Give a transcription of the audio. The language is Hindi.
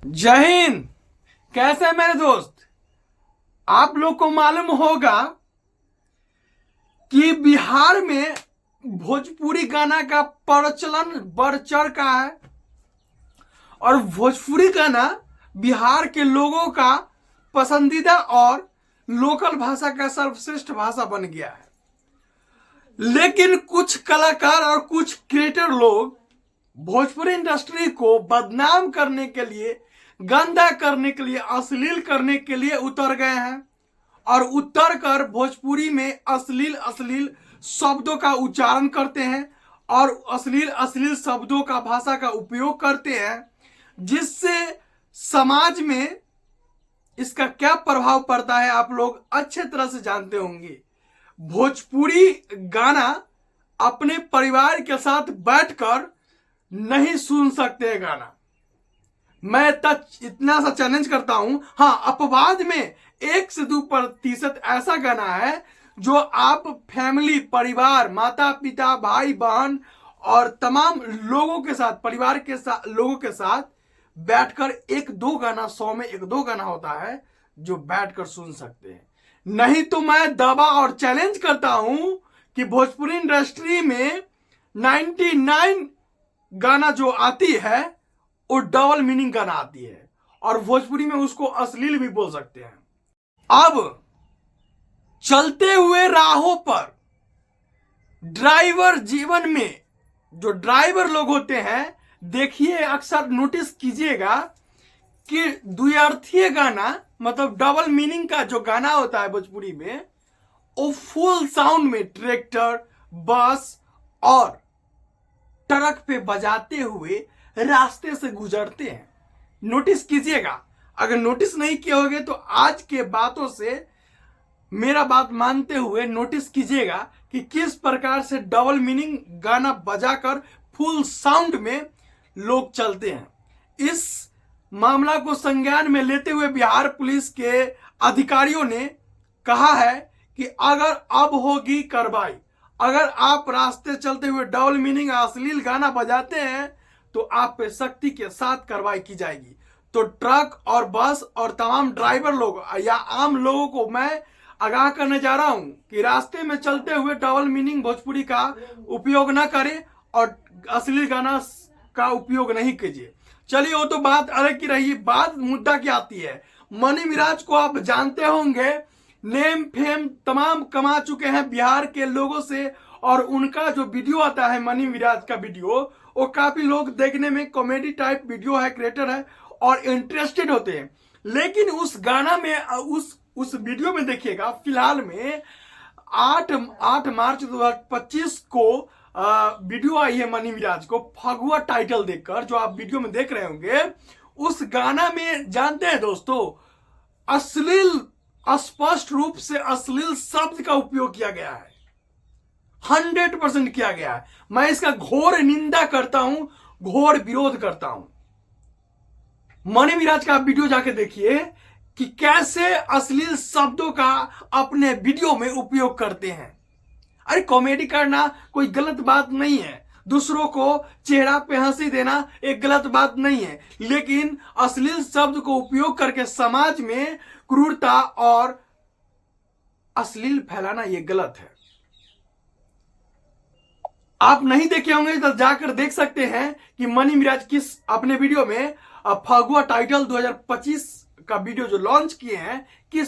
जय हिंद। कैसे हैं मेरे दोस्त? आप लोग को मालूम होगा कि बिहार में भोजपुरी गाना का प्रचलन बढ़ चढ़ का है और भोजपुरी गाना बिहार के लोगों का पसंदीदा और लोकल भाषा का सर्वश्रेष्ठ भाषा बन गया है। लेकिन कुछ कलाकार और कुछ क्रिएटर लोग भोजपुरी इंडस्ट्री को बदनाम करने के लिए, गंदा करने के लिए, अश्लील करने के लिए उतर गए हैं और उतर कर भोजपुरी में अश्लील अश्लील शब्दों का उच्चारण करते हैं और अश्लील अश्लील शब्दों का भाषा का उपयोग करते हैं, जिससे समाज में इसका क्या प्रभाव पड़ता है आप लोग अच्छे तरह से जानते होंगे। भोजपुरी गाना अपने परिवार के साथ बैठकर नहीं सुन सकते गाना। मैं इतना सा चैलेंज करता हूं। हाँ, अपवाद में 1 से 2% ऐसा गाना है जो आप फैमिली, परिवार, माता पिता, भाई बहन और तमाम लोगों के साथ, परिवार के साथ, लोगों के साथ बैठकर 1-2 गाना, 100 में 1-2 गाना होता है जो बैठकर सुन सकते हैं। नहीं तो मैं दावा और चैलेंज करता हूं कि भोजपुरी इंडस्ट्री में 99 गाना जो आती है वो डबल मीनिंग गाना आती है और भोजपुरी में उसको अश्लील भी बोल सकते हैं। अब चलते हुए राहों पर ड्राइवर जीवन में जो ड्राइवर लोग होते हैं, देखिए अक्सर नोटिस कीजिएगा कि द्व्यर्थीय गाना, मतलब डबल मीनिंग का जो गाना होता है भोजपुरी में, वो फुल साउंड में ट्रैक्टर, बस और ट्रक पे बजाते हुए रास्ते से गुजरते हैं। नोटिस कीजिएगा। अगर नोटिस नहीं किए होंगे तो आज के बातों से मेरा बात मानते हुए नोटिस कीजिएगा कि किस प्रकार से डबल मीनिंग गाना बजाकर फुल साउंड में लोग चलते हैं। इस मामला को संज्ञान में लेते हुए बिहार पुलिस के अधिकारियों ने कहा है कि अगर अब होगी कार्रवाई, अगर आप रास्ते चलते हुए डबल मीनिंग अश्लील गाना बजाते हैं तो आप पे सख्ती के साथ कार्रवाई की जाएगी। तो ट्रक और बस और तमाम ड्राइवर लोग या आम लोगों को मैं आगाह करने जा रहा हूं कि रास्ते में चलते हुए डबल मीनिंग भोजपुरी का उपयोग न करें और अश्लील गाना का उपयोग नहीं कीजिए। चलिए, वो तो बात अलग की रही। बात मुद्दा क्या आती है। मनी मिराज को आप जानते होंगे, नेम फेम तमाम कमा चुके हैं बिहार के लोगों से, और उनका जो वीडियो आता है मनी मिराज का वीडियो, वो काफी लोग देखने में कॉमेडी टाइप वीडियो है, क्रिएटर है और इंटरेस्टेड होते हैं। लेकिन उस गाना में, उस वीडियो में देखिएगा, फिलहाल में 8 मार्च 2025 को वीडियो आई है मनी मिराज को फगुआ टाइटल देखकर, जो आप वीडियो में देख रहे होंगे। उस गाना में जानते हैं दोस्तों, अश्लील, स्पष्ट रूप से अश्लील शब्द का उपयोग किया गया है। 100% किया गया है। मैं इसका घोर निंदा करता हूं, घोर विरोध करता हूं। मनी मिराज का वीडियो जाके देखिए कि कैसे अश्लील शब्दों का अपने वीडियो में उपयोग करते हैं। अरे, कॉमेडी करना कोई गलत बात नहीं है, दूसरों को चेहरा पे हंसी देना एक गलत बात नहीं है, लेकिन अश्लील शब्द को उपयोग करके समाज में क्रूरता और अश्लील फैलाना ये गलत है। आप नहीं देखे होंगे तो जाकर देख सकते हैं कि मनी मिराज किस अपने वीडियो में फगुआ टाइटल 2025 का वीडियो जो लॉन्च किए हैं, किस